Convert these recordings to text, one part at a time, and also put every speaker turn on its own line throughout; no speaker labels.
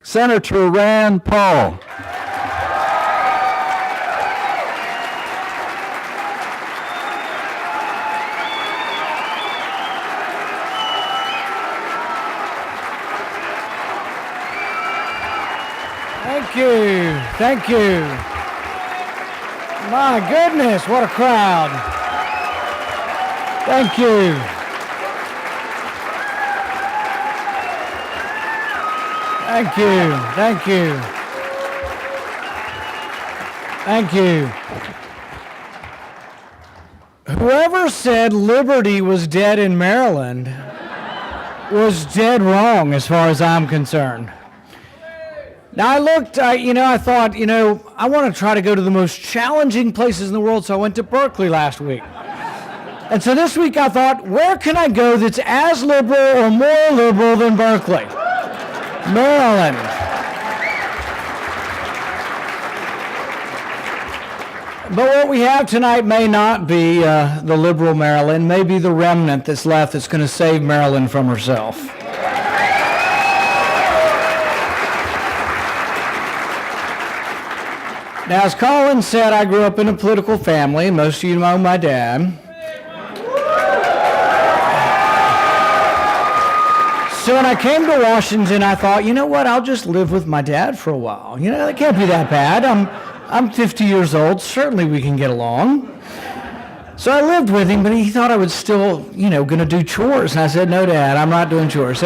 Senator Rand Paul.
Thank you. Thank you. My goodness, what a crowd. Thank you. Thank you. Thank you. Thank you. Whoever said liberty was dead in Maryland was dead wrong as far as I'm concerned. Now I looked, I thought, I want to try to go to the most challenging places in the world, so I went to Berkeley last week. And so this week I thought, where can I go that's as liberal or more liberal than Berkeley? Maryland. But what we have tonight may not be the liberal Maryland, may be the remnant that's left that's going to save Maryland from herself. Now, as Colin said, I grew up in a political family, and most of you know my dad. So when I came to Washington, I thought, you know what, I'll just live with my dad for a while. It can't be that bad. I'm 50 years old. Certainly we can get along. So I lived with him, but he thought I was still, going to do chores. And I said, no, Dad, I'm not doing chores.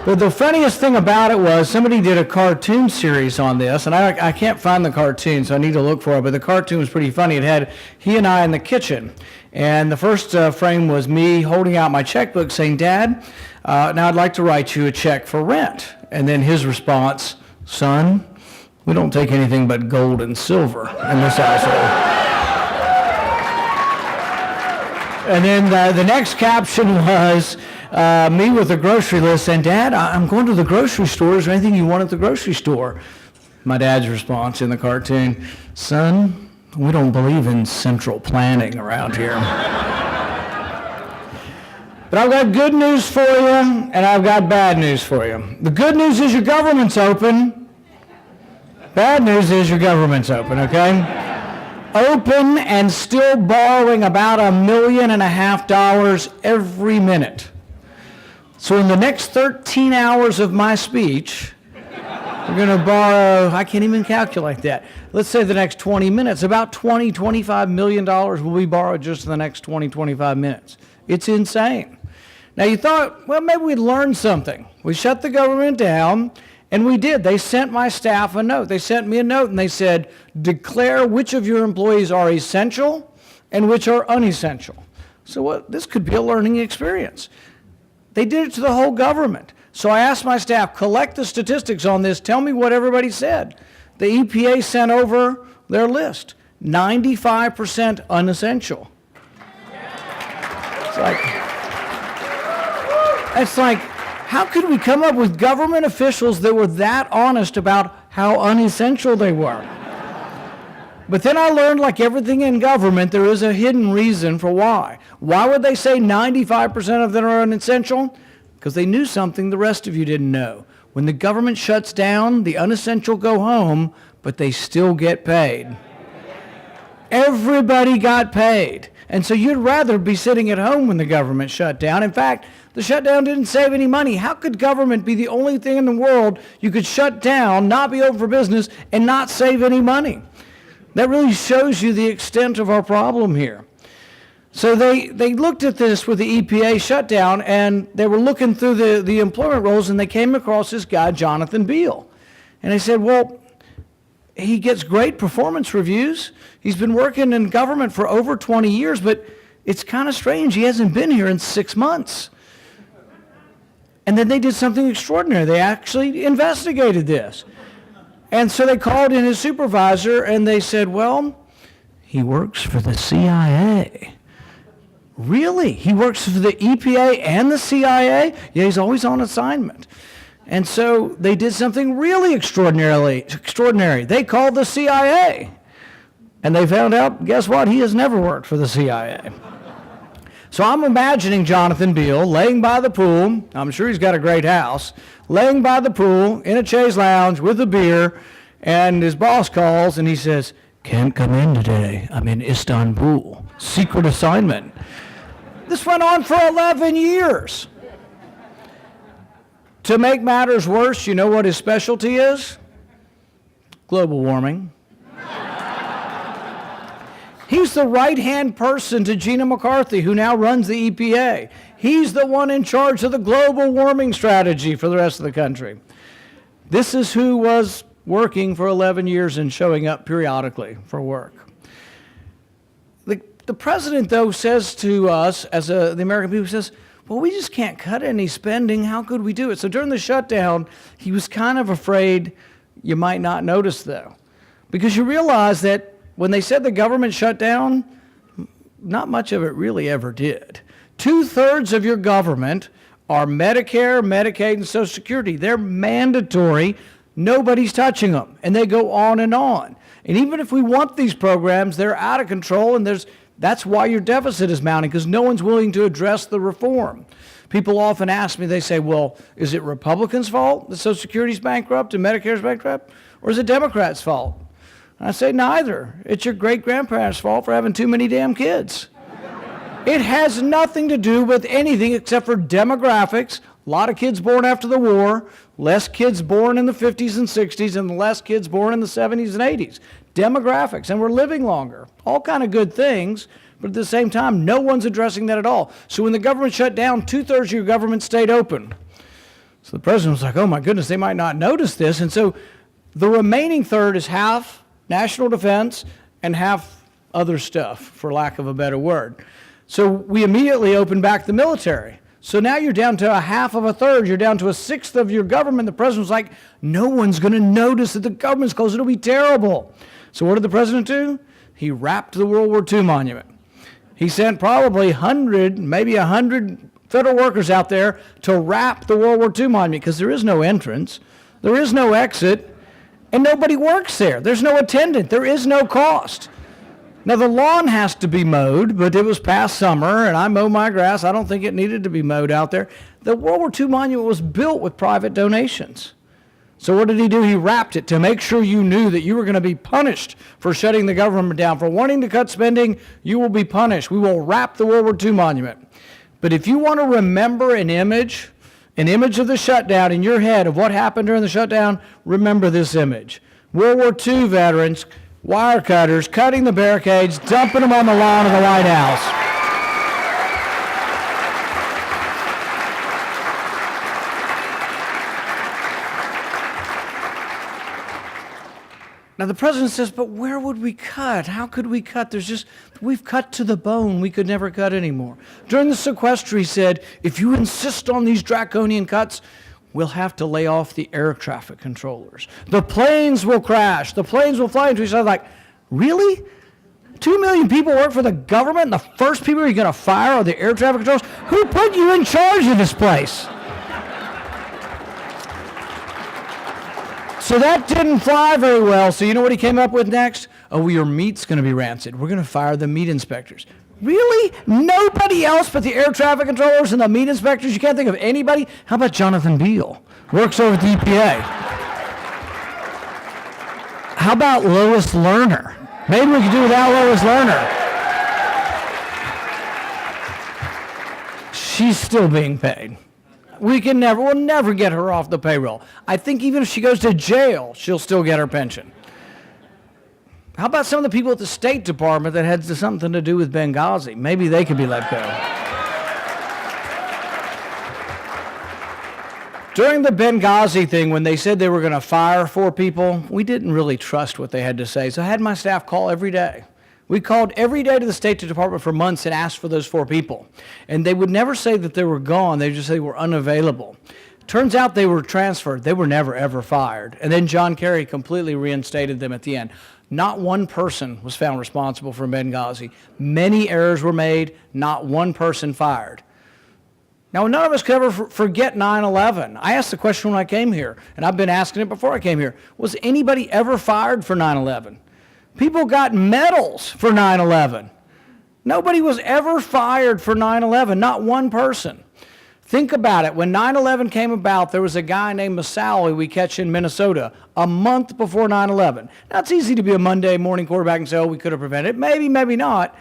But the funniest thing about it was somebody did a cartoon series on this, and I can't find the cartoon, so I need to look for it, but the cartoon was pretty funny. It had he and I in the kitchen, and the first frame was me holding out my checkbook saying, Dad, now I'd like to write you a check for rent. And then his response, son, we don't take anything but gold and silver in this household. And then the next caption was me with a grocery list saying, Dad, I'm going to the grocery store. Is there anything you want at the grocery store? My dad's response in the cartoon, son, we don't believe in central planning around here. But I've got good news for you, and I've got bad news for you. The good news is your government's open. Bad news is your government's open, okay? Open and still borrowing about $1.5 million every minute. So in the next 13 hours of my speech, we're going to borrow, I can't even calculate that. Let's say the next 20 minutes, about $25 million will be borrowed just in the next 25 minutes. It's insane. Now you thought, well, maybe we'd learn something. We shut the government down, and we did. They sent my staff a note. They sent me a note, and they said, declare which of your employees are essential and which are unessential. So this could be a learning experience. They did it to the whole government. So I asked my staff, collect the statistics on this. Tell me what everybody said. The EPA sent over their list. 95% unessential. It's like, how could we come up with government officials that were that honest about how unessential they were? But then I learned, like everything in government, there is a hidden reason for why. Why would they say 95% of them are unessential? Because they knew something the rest of you didn't know. When the government shuts down, the unessential go home, but they still get paid. Everybody got paid. And so you'd rather be sitting at home when the government shut down. In fact, the shutdown didn't save any money. How could government be the only thing in the world you could shut down, not be open for business, and not save any money? That really shows you the extent of our problem here. So they looked at this with the EPA shutdown, and they were looking through the employment rolls, and they came across this guy, Jonathan Beal. And they said, well, he gets great performance reviews. He's been working in government for over 20 years, but it's kind of strange. He hasn't been here in 6 months. And then they did something extraordinary. They actually investigated this. And so they called in his supervisor, and they said, well, he works for the CIA. Really? He works for the EPA and the CIA? Yeah, he's always on assignment. And so they did something really extraordinary. They called the CIA. And they found out, guess what? He has never worked for the CIA. So I'm imagining Jonathan Beale laying by the pool. I'm sure he's got a great house. Laying by the pool in a chaise lounge with a beer, and his boss calls and he says, "Can't come in today. I'm in Istanbul. Secret assignment." This went on for 11 years. To make matters worse, you know what his specialty is? Global warming. He's the right-hand person to Gina McCarthy, who now runs the EPA. He's the one in charge of the global warming strategy for the rest of the country. This is who was working for 11 years and showing up periodically for work. The president, though, says to us, as the American people, says, well, we just can't cut any spending. How could we do it? So during the shutdown, he was kind of afraid you might not notice, though, because you realize that when they said the government shut down, not much of it really ever did. 2/3 of your government are Medicare, Medicaid, and Social Security. They're mandatory. Nobody's touching them, and they go on and on. And even if we want these programs, they're out of control, and that's why your deficit is mounting, because no one's willing to address the reform. People often ask me, they say, well, is it Republicans' fault that Social Security's bankrupt and Medicare's bankrupt, or is it Democrats' fault? And I say neither. It's your great-grandparents' fault for having too many damn kids. It has nothing to do with anything except for demographics. A lot of kids born after the war, less kids born in the 50s and 60s, and less kids born in the 70s and 80s. Demographics, and we're living longer. All kind of good things, but at the same time, no one's addressing that at all. So when the government shut down, 2/3 of your government stayed open. So the president was like, oh my goodness, they might not notice this. And so the remaining third is half national defense and half other stuff, for lack of a better word. So we immediately opened back the military. So now you're down to a half of a third. You're down to a sixth of your government. The president was like, no one's going to notice that the government's closed. It'll be terrible. So what did the president do? He wrapped the World War II monument. He sent probably 100, maybe 100 federal workers out there to wrap the World War II monument, because there is no entrance, there is no exit, and nobody works there. There's no attendant. There is no cost. Now, the lawn has to be mowed, but it was past summer, and I mow my grass. I don't think it needed to be mowed out there. The World War II monument was built with private donations. So what did he do? He wrapped it to make sure you knew that you were going to be punished for shutting the government down. For wanting to cut spending, you will be punished. We will wrap the World War II monument. But if you want to remember an image of the shutdown in your head of what happened during the shutdown, remember this image. World War II veterans, wire cutters, cutting the barricades, dumping them on the lawn of the White House. Now the president says, but where would we cut? How could we cut? We've cut to the bone. We could never cut anymore. During the sequester, he said, if you insist on these draconian cuts, we'll have to lay off the air traffic controllers. The planes will crash. The planes will fly into each other. Like, really? 2 million people work for the government, and the first people you're going to fire are the air traffic controllers? Who put you in charge of this place? So that didn't fly very well. So you know what he came up with next? Oh, well, your meat's going to be rancid. We're going to fire the meat inspectors. Really? Nobody else but the air traffic controllers and the meat inspectors? You can't think of anybody? How about Jonathan Beale? Works over at the EPA. How about Lois Lerner? Maybe we could do without Lois Lerner. She's still being paid. We'll never get her off the payroll. I think even if she goes to jail, she'll still get her pension. How about some of the people at the State Department that had something to do with Benghazi? Maybe they could be let go. During the Benghazi thing, when they said they were going to fire 4 people, we didn't really trust what they had to say. So I had my staff call every day. We called every day to the State Department for months and asked for those 4 people. And they would never say that they were gone. They would just say they were unavailable. Turns out they were transferred. They were never, ever fired. And then John Kerry completely reinstated them at the end. Not one person was found responsible for Benghazi. Many errors were made. Not one person fired. Now, none of us could ever forget 9/11. I asked the question when I came here, and I've been asking it before I came here. Was anybody ever fired for 9/11? People got medals for 9/11. Nobody was ever fired for 9/11, not one person. Think about it. When 9/11 came about, there was a guy named Masawi we catch in Minnesota a month before 9/11. Now, it's easy to be a Monday morning quarterback and say, oh, we could have prevented it. Maybe, maybe not.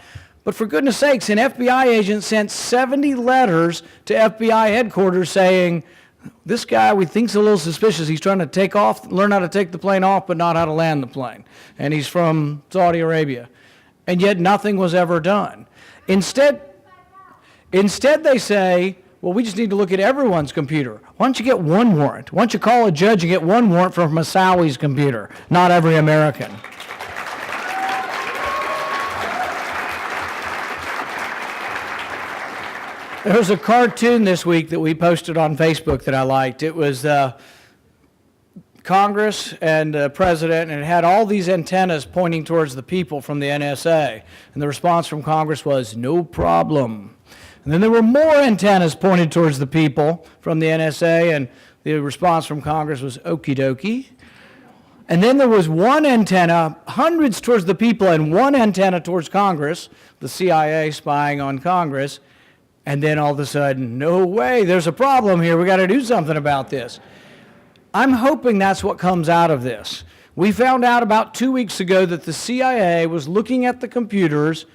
But for goodness sakes, an FBI agent sent 70 letters to FBI headquarters saying, this guy we think's a little suspicious. He's trying to take off, learn how to take the plane off, but not how to land the plane. And he's from Saudi Arabia. And yet nothing was ever done. Instead they say, well, we just need to look at everyone's computer. Why don't you get one warrant? Why don't you call a judge and get one warrant from Masawi's computer, not every American? There was a cartoon this week that we posted on Facebook that I liked. It was Congress and the president, and it had all these antennas pointing towards the people from the NSA. And the response from Congress was, no problem. And then there were more antennas pointed towards the people from the NSA, and the response from Congress was, okie dokie. And then there was one antenna, hundreds towards the people, and one antenna towards Congress, the CIA spying on Congress. And then all of a sudden, no way, there's a problem here. We got to do something about this. I'm hoping that's what comes out of this. We found out about 2 weeks ago that the CIA was looking at the computers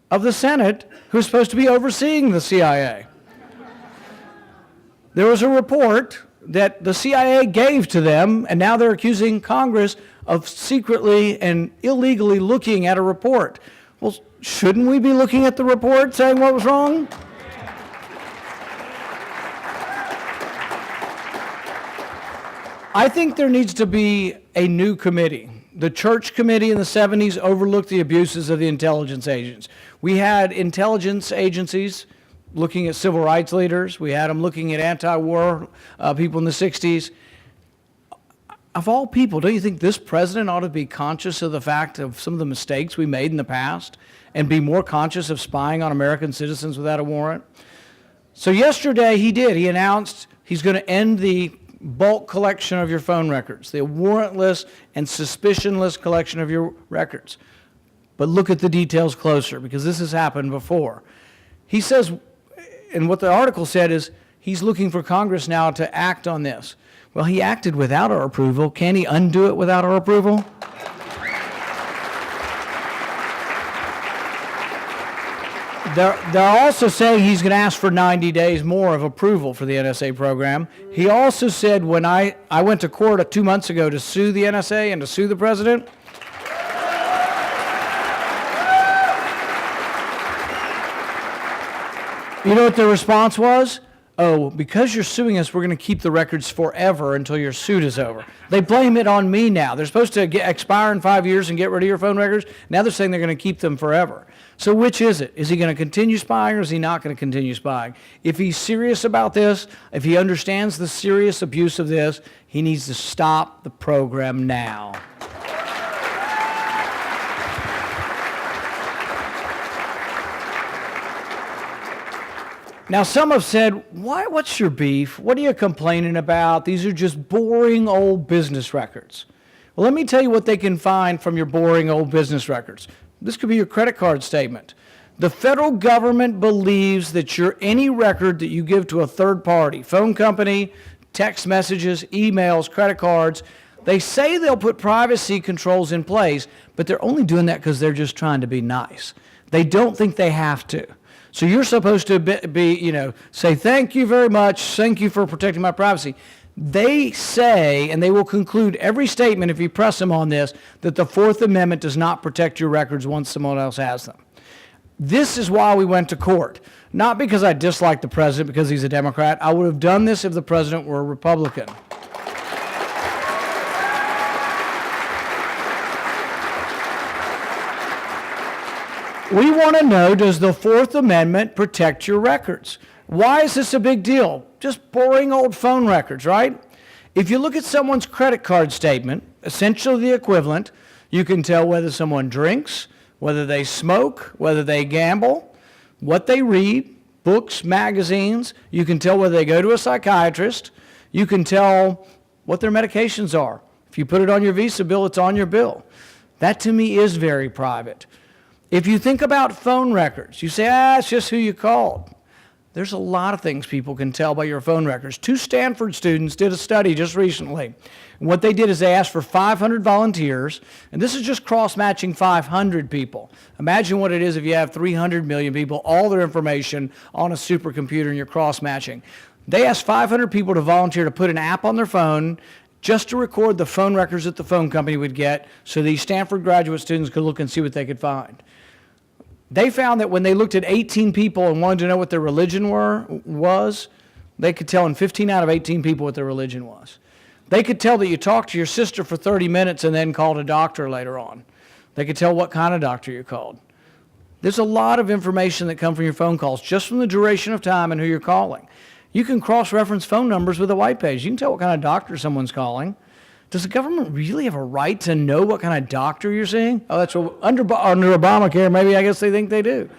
of the Senate, who's supposed to be overseeing the CIA. There was a report that the CIA gave to them, and now they're accusing Congress of secretly and illegally looking at a report. Well, shouldn't we be looking at the report, saying what was wrong? I think there needs to be a new committee. The Church Committee in the 70s overlooked the abuses of the intelligence agents. We had intelligence agencies looking at civil rights leaders. We had them looking at anti-war people in the 60s. Of all people, don't you think this president ought to be conscious of the fact of some of the mistakes we made in the past and be more conscious of spying on American citizens without a warrant? So yesterday he did. He announced he's going to end the bulk collection of your phone records, the warrantless and suspicionless collection of your records. But look at the details closer, because this has happened before. He says, and what the article said is, he's looking for Congress now to act on this. Well, he acted without our approval. Can he undo it without our approval? They're also saying he's going to ask for 90 days more of approval for the NSA program. He also said, when I went to court 2 months ago to sue the NSA and to sue the president, you know what the response was? Oh, because you're suing us, we're going to keep the records forever until your suit is over. They blame it on me now. They're supposed to expire in 5 years and get rid of your phone records. Now they're saying they're going to keep them forever. So which is it? Is he going to continue spying, or is he not going to continue spying? If he's serious about this, if he understands the serious abuse of this, he needs to stop the program now. Now, some have said, what's your beef? What are you complaining about? These are just boring old business records. Well, let me tell you what they can find from your boring old business records. This could be your credit card statement. The federal government believes that any record that you give to a third party, phone company, text messages, emails, credit cards, they say they'll put privacy controls in place, but they're only doing that because they're just trying to be nice. They don't think they have to. So you're supposed to say, thank you very much, thank you for protecting my privacy. They say, and they will conclude every statement, if you press them on this, that the Fourth Amendment does not protect your records once someone else has them. This is why we went to court. Not because I dislike the president because he's a Democrat. I would have done this if the president were a Republican. We want to know, does the Fourth Amendment protect your records? Why is this a big deal? Just boring old phone records, right? If you look at someone's credit card statement, essentially the equivalent, you can tell whether someone drinks, whether they smoke, whether they gamble, what they read, books, magazines. You can tell whether they go to a psychiatrist. You can tell what their medications are. If you put it on your Visa bill, it's on your bill. That to me is very private. If you think about phone records, you say, it's just who you called. There's a lot of things people can tell by your phone records. 2 Stanford students did a study just recently. And what they did is they asked for 500 volunteers, and this is just cross-matching 500 people. Imagine what it is if you have 300 million people, all their information on a supercomputer, and you're cross-matching. They asked 500 people to volunteer to put an app on their phone just to record the phone records that the phone company would get so these Stanford graduate students could look and see what they could find. They found that when they looked at 18 people and wanted to know what their religion was, they could tell in 15 out of 18 people what their religion was. They could tell that you talked to your sister for 30 minutes and then called a doctor later on. They could tell what kind of doctor you called. There's a lot of information that comes from your phone calls, just from the duration of time and who you're calling. You can cross-reference phone numbers with a white page. You can tell what kind of doctor someone's calling. Does the government really have a right to know what kind of doctor you're seeing? Oh, that's what, under Obamacare, maybe I guess they think they do.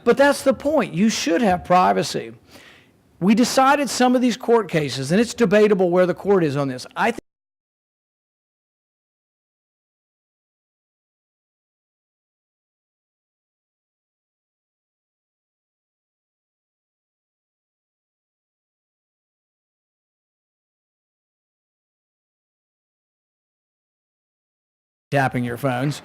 But that's the point. You should have privacy. We decided some of these court cases, and it's debatable where the court is on this. I think tapping your phones.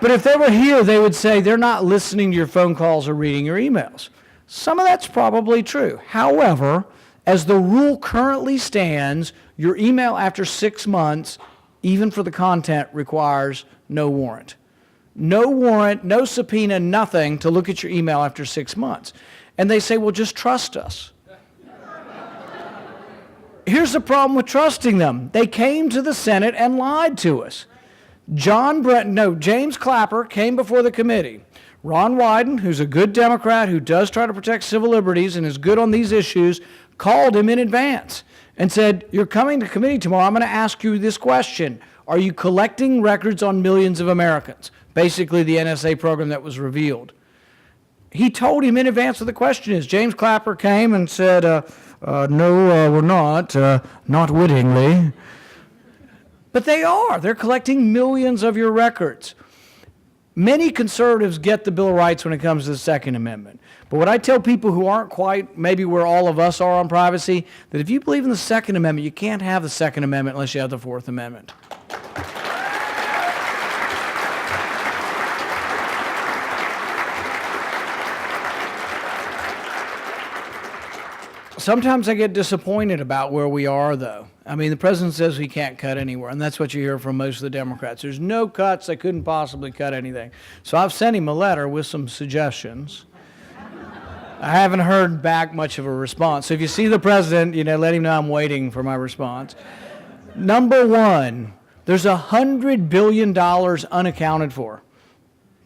But if they were here, they would say they're not listening to your phone calls or reading your emails. Some of that's probably true. However, as the rule currently stands, your email after 6 months, even for the content, requires no warrant. No warrant, no subpoena, nothing to look at your email after 6 months. And they say, well, just trust us. Here's the problem with trusting them. They came to the Senate and lied to us. James Clapper came before the committee. Ron Wyden, who's a good Democrat who does try to protect civil liberties and is good on these issues, called him in advance and said, you're coming to committee tomorrow, I'm going to ask you this question. Are you collecting records on millions of Americans? Basically the NSA program that was revealed. He told him in advance what the question is. James Clapper came and said, no, we're not wittingly. But they are. They're collecting millions of your records. Many conservatives get the Bill of Rights when it comes to the Second Amendment. But what I tell people who aren't quite maybe where all of us are on privacy, that if you believe in the Second Amendment, you can't have the Second Amendment unless you have the Fourth Amendment. Sometimes I get disappointed about where we are, though. I mean, the president says we can't cut anywhere, and that's what you hear from most of the Democrats. There's no cuts. They couldn't possibly cut anything. So I've sent him a letter with some suggestions. I haven't heard back much of a response. So if you see the president, let him know I'm waiting for my response. Number one, there's $100 billion unaccounted for.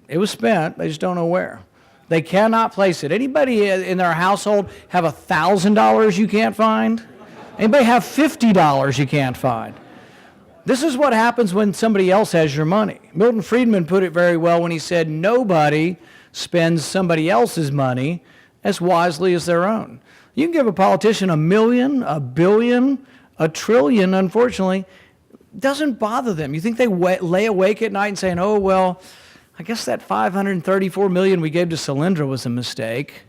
It was spent. They just don't know where. They cannot place it. Anybody in their household have $1,000 you can't find? Anybody have $50 you can't find? This is what happens when somebody else has your money. Milton Friedman put it very well when he said, nobody spends somebody else's money as wisely as their own. You can give a politician $1 million, $1 billion, $1 trillion, unfortunately, doesn't bother them. You think they lay awake at night and saying, oh, well, I guess that $534 million we gave to Solyndra was a mistake.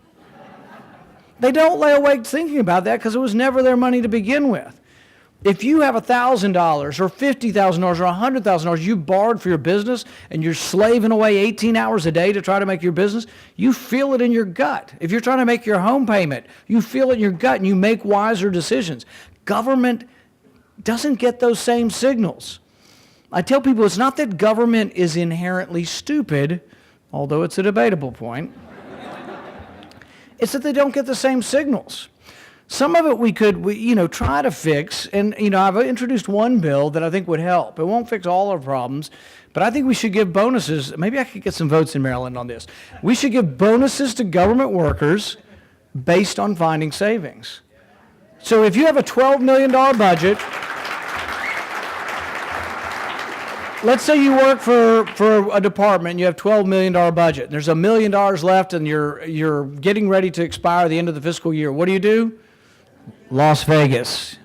They don't lay awake thinking about that because it was never their money to begin with. If you have $1,000 or $50,000 or $100,000 you borrowed for your business and you're slaving away 18 hours a day to try to make your business, you feel it in your gut. If you're trying to make your home payment, you feel it in your gut and you make wiser decisions. Government doesn't get those same signals. I tell people it's not that government is inherently stupid, although it's a debatable point. It's that they don't get the same signals. Some of it we could try to fix, and I've introduced one bill that I think would help. It won't fix all our problems, but I think we should give bonuses. Maybe I could get some votes in Maryland on this. We should give bonuses to government workers based on finding savings. So if you have a $12 million budget, let's say you work for a department and you have $12 million budget. There's $1 million left and you're getting ready to expire at the end of the fiscal year. What do? Las Vegas.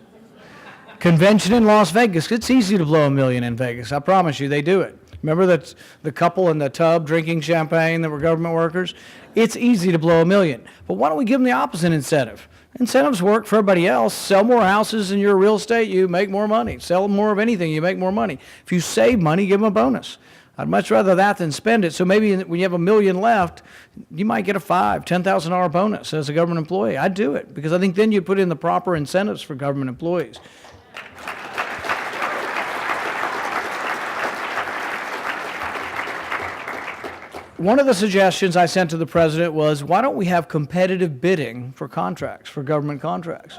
Convention in Las Vegas. It's easy to blow $1 million in Vegas. I promise you, they do it. Remember that the couple in the tub drinking champagne that were government workers? It's easy to blow $1 million. But why don't we give them the opposite incentive? Incentives work for everybody else. Sell more houses in your real estate, you make more money. Sell more of anything, you make more money. If you save money, give them a bonus. I'd much rather that than spend it. So maybe when you have $1 million left, you might get a $10,000 bonus as a government employee. I'd do it because I think then you put in the proper incentives for government employees. One of the suggestions I sent to the president was, why don't we have competitive bidding for contracts, for government contracts?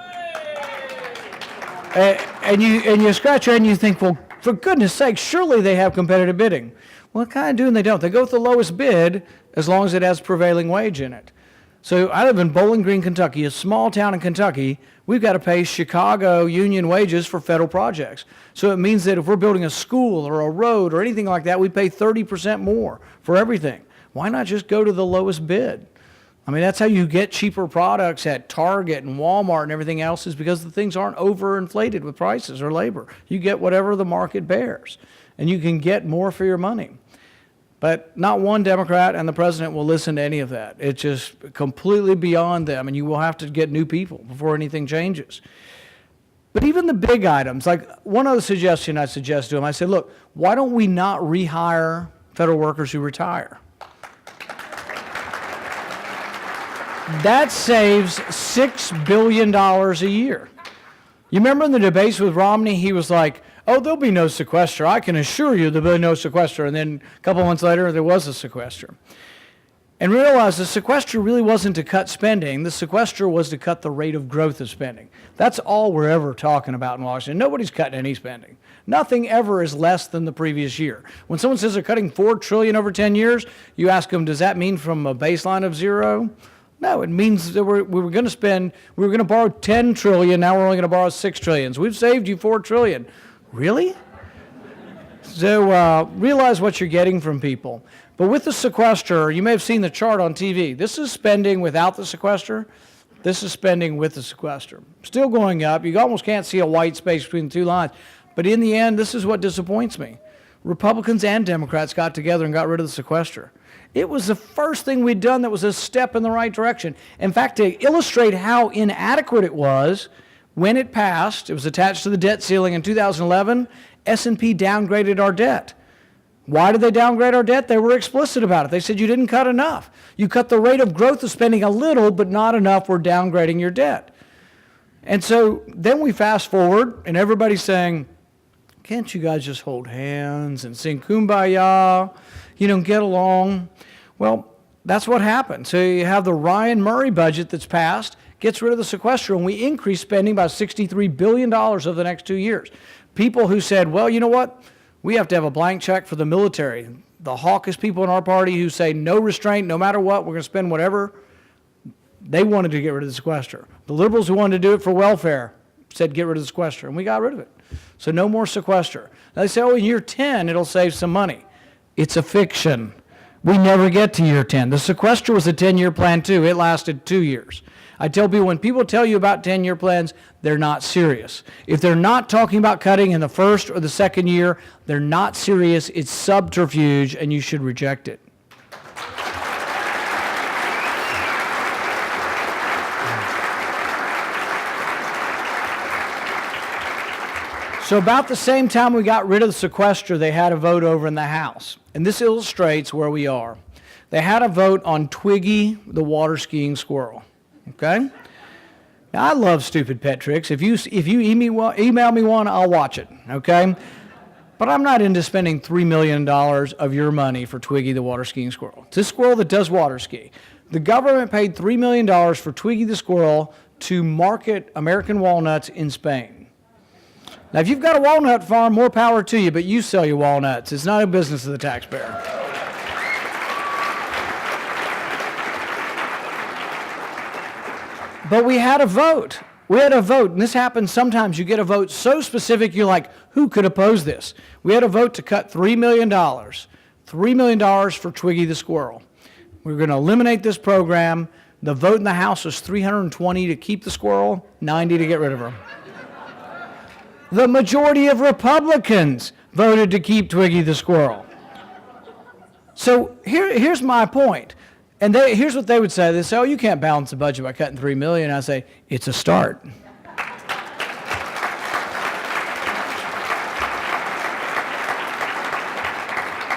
And you scratch your head and you think, well, for goodness sake, surely they have competitive bidding. Well, kind of do and they don't. They go with the lowest bid as long as it has prevailing wage in it. So I live in Bowling Green, Kentucky, a small town in Kentucky. We've got to pay Chicago union wages for federal projects. So it means that if we're building a school or a road or anything like that, we pay 30% more for everything. Why not just go to the lowest bid? I mean, that's how you get cheaper products at Target and Walmart and everything else, is because the things aren't overinflated with prices or labor. You get whatever the market bears, and you can get more for your money. But not one Democrat and the president will listen to any of that. It's just completely beyond them, and you will have to get new people before anything changes. But even the big items, like one other suggestion I suggest to him, I said, look, why don't we not rehire federal workers who retire? That saves $6 billion a year. You remember in the debates with Romney, he was like, oh, there'll be no sequester. I can assure you there'll be no sequester. And then a couple months later, there was a sequester. And realize the sequester really wasn't to cut spending. The sequester was to cut the rate of growth of spending. That's all we're ever talking about in Washington. Nobody's cutting any spending. Nothing ever is less than the previous year. When someone says they're cutting $4 trillion over 10 years, you ask them, does that mean from a baseline of zero? No, it means that we were going to borrow $10 trillion, now we're only going to borrow $6 trillion. So we've saved you $4 trillion. Really? So realize what you're getting from people. But with the sequester, you may have seen the chart on TV. This is spending without the sequester. This is spending with the sequester. Still going up. You almost can't see a white space between the two lines. But in the end, this is what disappoints me. Republicans and Democrats got together and got rid of the sequester. It was the first thing we'd done that was a step in the right direction. In fact, to illustrate how inadequate it was, when it passed, it was attached to the debt ceiling in 2011, S&P downgraded our debt. Why did they downgrade our debt? They were explicit about it. They said you didn't cut enough. You cut the rate of growth of spending a little, but not enough. We're downgrading your debt. And so then we fast forward, and everybody's saying, can't you guys just hold hands and sing Kumbaya, get along? Well, that's what happened. So you have the Ryan Murray budget that's passed, gets rid of the sequester, and we increase spending by $63 billion over the next 2 years. People who said, well, you know what? We have to have a blank check for the military. The hawkish people in our party who say no restraint, no matter what, we're going to spend whatever, they wanted to get rid of the sequester. The liberals who wanted to do it for welfare said get rid of the sequester, and we got rid of it. So no more sequester. Now they say, oh, in year 10, it'll save some money. It's a fiction. We never get to year 10. The sequester was a 10-year plan too. It lasted 2 years. I tell people, when people tell you about 10-year plans, they're not serious. If they're not talking about cutting in the first or the second year, they're not serious. It's subterfuge, and you should reject it. So about the same time we got rid of the sequester, they had a vote over in the House. And this illustrates where we are. They had a vote on Twiggy, the water skiing squirrel. Okay? Now, I love stupid pet tricks. If you email me one, I'll watch it. Okay? But I'm not into spending $3 million of your money for Twiggy, the water skiing squirrel. It's a squirrel that does water ski. The government paid $3 million for Twiggy the squirrel to market American walnuts in Spain. Now, if you've got a walnut farm, more power to you, but you sell your walnuts. It's not a business of the taxpayer. But we had a vote. And this happens sometimes. You get a vote so specific, you're like, who could oppose this? We had a vote to cut $3 million. $3 million for Twiggy the squirrel. We're going to eliminate this program. The vote in the House was 320 to keep the squirrel, 90 to get rid of her. The majority of Republicans voted to keep Twiggy the squirrel. So here's my point. And here's what they would say. They say, oh, you can't balance the budget by cutting $3 million. I say, it's a start.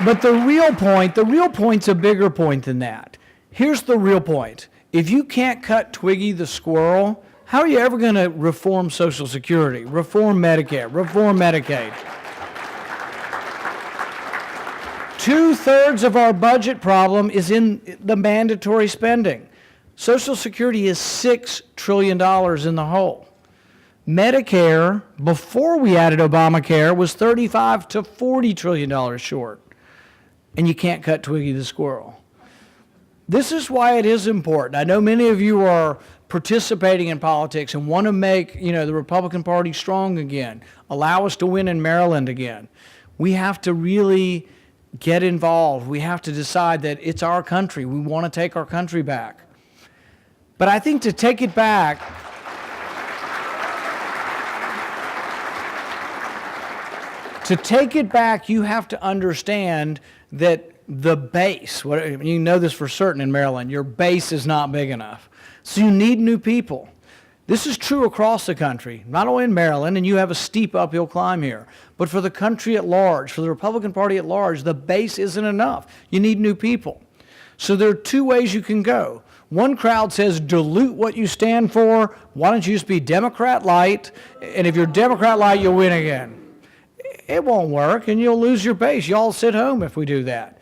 But the real point's a bigger point than that. Here's the real point. If you can't cut Twiggy the squirrel, how are you ever going to reform Social Security, reform Medicare, reform Medicaid? 2/3 of our budget problem is in the mandatory spending. Social Security is $6 trillion in the hole. Medicare, before we added Obamacare, was $35 to $40 trillion short. And you can't cut Twiggy the squirrel. This is why it is important. I know many of you are participating in politics and want to make, the Republican Party strong again, allow us to win in Maryland again. We have to really get involved. We have to decide that it's our country. We want to take our country back. But I think to take it back, you have to understand that the base, you know this for certain in Maryland, your base is not big enough. So you need new people. This is true across the country, not only in Maryland, and you have a steep uphill climb here, but for the country at large, for the Republican Party at large, the base isn't enough. You need new people. So there are two ways you can go. One crowd says, dilute what you stand for. Why don't you just be Democrat light? And if you're Democrat light, you'll win again. It won't work, and you'll lose your base. Y'all sit home if we do that.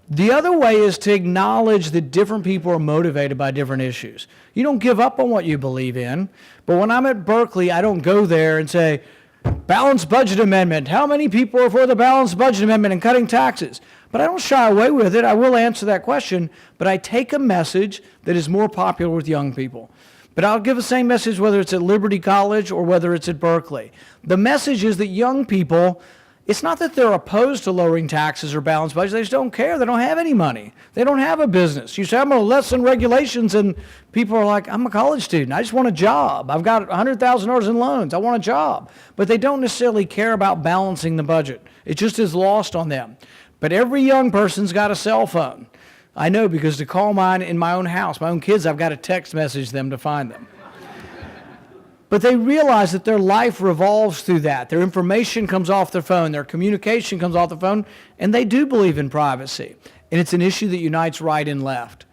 The other way is to acknowledge that different people are motivated by different issues. You don't give up on what you believe in, but when I'm at Berkeley, I don't go there and say, balanced budget amendment. How many people are for the balanced budget amendment and cutting taxes? But I don't shy away with it. I will answer that question, but I take a message that is more popular with young people. But I'll give the same message whether it's at Liberty College or whether it's at Berkeley. The message is that young people, it's not that they're opposed to lowering taxes or balanced budgets. They just don't care. They don't have any money. They don't have a business. You say, I'm going to lessen regulations, and people are like, I'm a college student. I just want a job. I've got $100,000 in loans. I want a job. But they don't necessarily care about balancing the budget. It just is lost on them. But every young person's got a cell phone. I know, because to call mine in my own house, my own kids, I've got to text message them to find them. But they realize that their life revolves through that. Their information comes off their phone. Their communication comes off the phone. And they do believe in privacy. And it's an issue that unites right and left.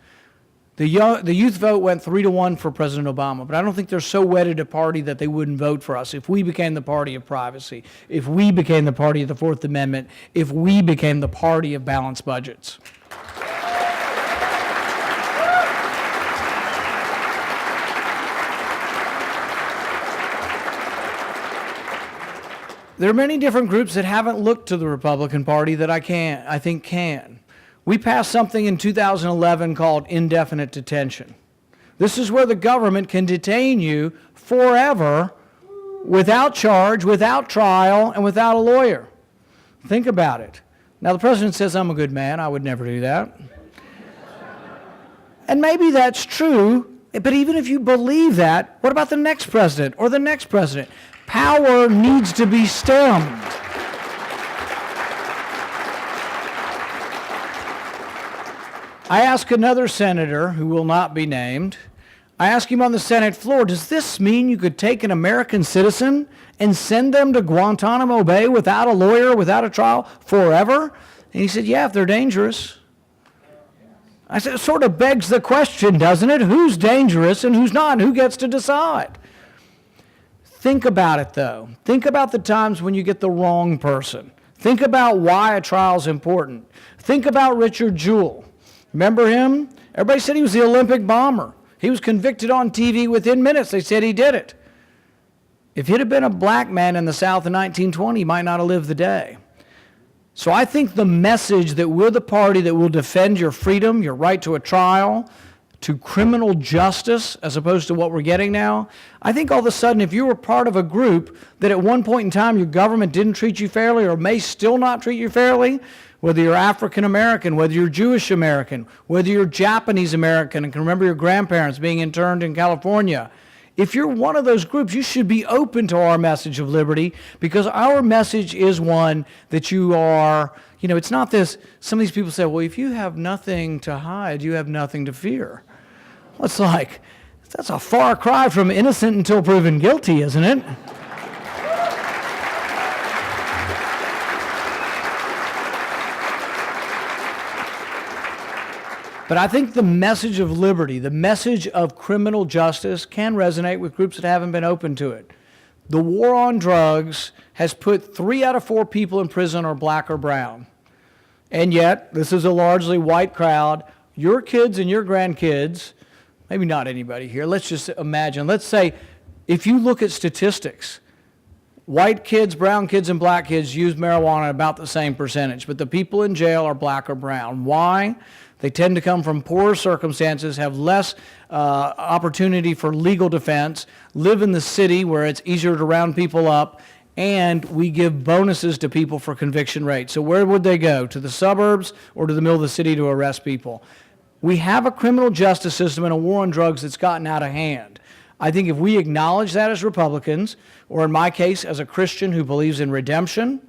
The youth vote went 3-1 for President Obama. But I don't think they're so wedded to party that they wouldn't vote for us if we became the party of privacy, if we became the party of the Fourth Amendment, if we became the party of balanced budgets. There are many different groups that haven't looked to the Republican Party that I think can. We passed something in 2011 called indefinite detention. This is where the government can detain you forever without charge, without trial, and without a lawyer. Think about it. Now, the president says, I'm a good man. I would never do that. And maybe that's true, but even if you believe that, what about the next president or the next president? Power needs to be stemmed. I asked another senator, who will not be named, I asked him on the Senate floor, does this mean you could take an American citizen and send them to Guantanamo Bay without a lawyer, without a trial, forever? And he said, yeah, if they're dangerous. I said, it sort of begs the question, doesn't it? Who's dangerous and who's not? Who gets to decide? Think about it, though. Think about the times when you get the wrong person. Think about why a trial is important. Think about Richard Jewell. Remember him? Everybody said he was the Olympic bomber. He was convicted on TV within minutes. They said he did it. If he'd have been a black man in the South in 1920, he might not have lived the day. So I think the message that we're the party that will defend your freedom, your right to a trial, to criminal justice, as opposed to what we're getting now, I think all of a sudden if you were part of a group that at one point in time your government didn't treat you fairly or may still not treat you fairly, whether you're African American, whether you're Jewish American, whether you're Japanese American and can remember your grandparents being interned in California, If you're one of those groups, you should be open to our message of liberty, because our message is one that you are, it's not this, some of these people say, well, if you have nothing to hide, you have nothing to fear. Well, it's like, that's a far cry from innocent until proven guilty, isn't it? But I think the message of liberty, the message of criminal justice can resonate with groups that haven't been open to it. The war on drugs has put 3 out of 4 people in prison are black or brown. And yet, this is a largely white crowd. Your kids and your grandkids, maybe not anybody here, let's just imagine, let's say, if you look at statistics, white kids, brown kids, and black kids use marijuana about the same percentage, but the people in jail are black or brown. Why? They tend to come from poorer circumstances, have less opportunity for legal defense, live in the city where it's easier to round people up, and we give bonuses to people for conviction rates. So where would they go? To the suburbs or to the middle of the city to arrest people? We have a criminal justice system and a war on drugs that's gotten out of hand. I think if we acknowledge that as Republicans, or in my case as a Christian who believes in redemption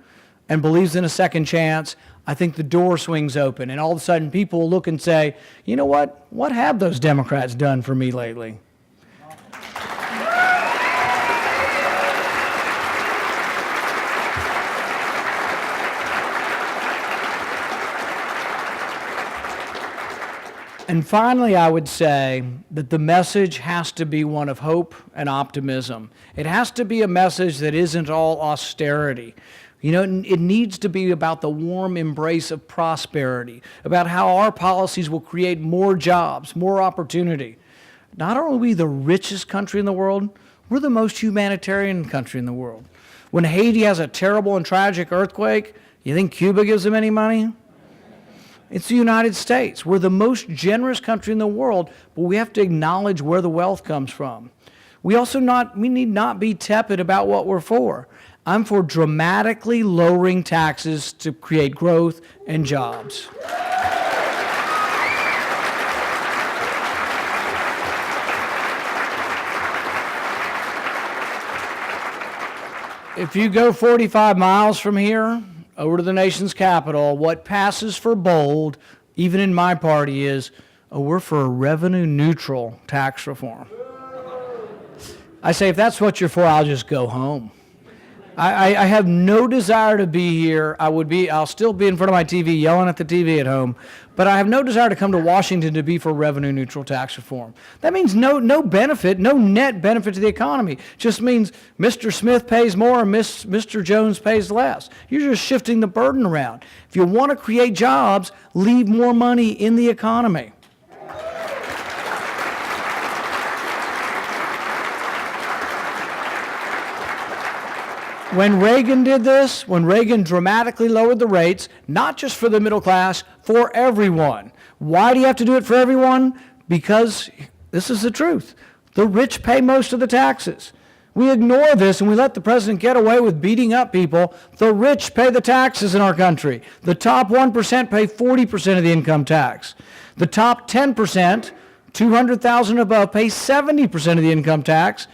and believes in a second chance, I think the door swings open, and all of a sudden people will look and say, you know what? What have those Democrats done for me lately? And finally, I would say that the message has to be one of hope and optimism. It has to be a message that isn't all austerity. It needs to be about the warm embrace of prosperity, about how our policies will create more jobs, more opportunity. Not only are we the richest country in the world, we're the most humanitarian country in the world. When Haiti has a terrible and tragic earthquake, you think Cuba gives them any money? It's the United States. We're the most generous country in the world, but we have to acknowledge where the wealth comes from. We need not be tepid about what we're for. I'm for dramatically lowering taxes to create growth and jobs. If you go 45 miles from here over to the nation's capital, what passes for bold, even in my party, is, we're for a revenue-neutral tax reform. I say, if that's what you're for, I'll just go home. I have no desire to be here. I'll still be in front of my TV yelling at the TV at home, but I have no desire to come to Washington to be for revenue-neutral tax reform. That means no benefit, no net benefit to the economy. Just means Mr. Smith pays more and Mr. Jones pays less. You're just shifting the burden around. If you want to create jobs, leave more money in the economy. When Reagan did this, when Reagan dramatically lowered the rates, not just for the middle class, for everyone. Why do you have to do it for everyone? Because this is the truth. The rich pay most of the taxes. We ignore this and we let the president get away with beating up people. The rich pay the taxes in our country. The top 1% pay 40% of the income tax. The top 10%, 200,000 above, pay 70% of the income tax.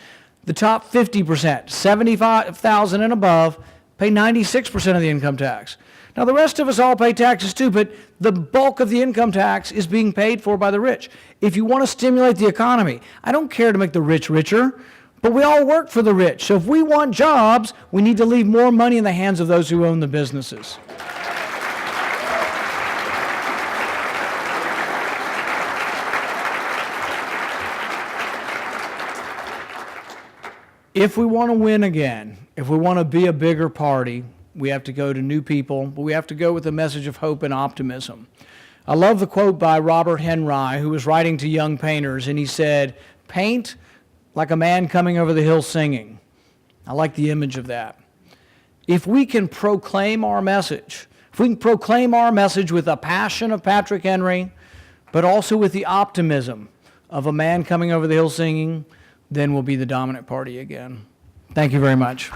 The top 50%, 75,000 and above, pay 96% of the income tax. Now, the rest of us all pay taxes too, but the bulk of the income tax is being paid for by the rich. If you want to stimulate the economy, I don't care to make the rich richer, but we all work for the rich. So if we want jobs, we need to leave more money in the hands of those who own the businesses. If we want to win again, if we want to be a bigger party, we have to go to new people, but we have to go with a message of hope and optimism. I love the quote by Robert Henry, who was writing to young painters, and he said, "Paint like a man coming over the hill singing." I like the image of that. If we can proclaim our message, if we can proclaim our message with the passion of Patrick Henry, but also with the optimism of a man coming over the hill singing, then we'll be the dominant party again. Thank you very much.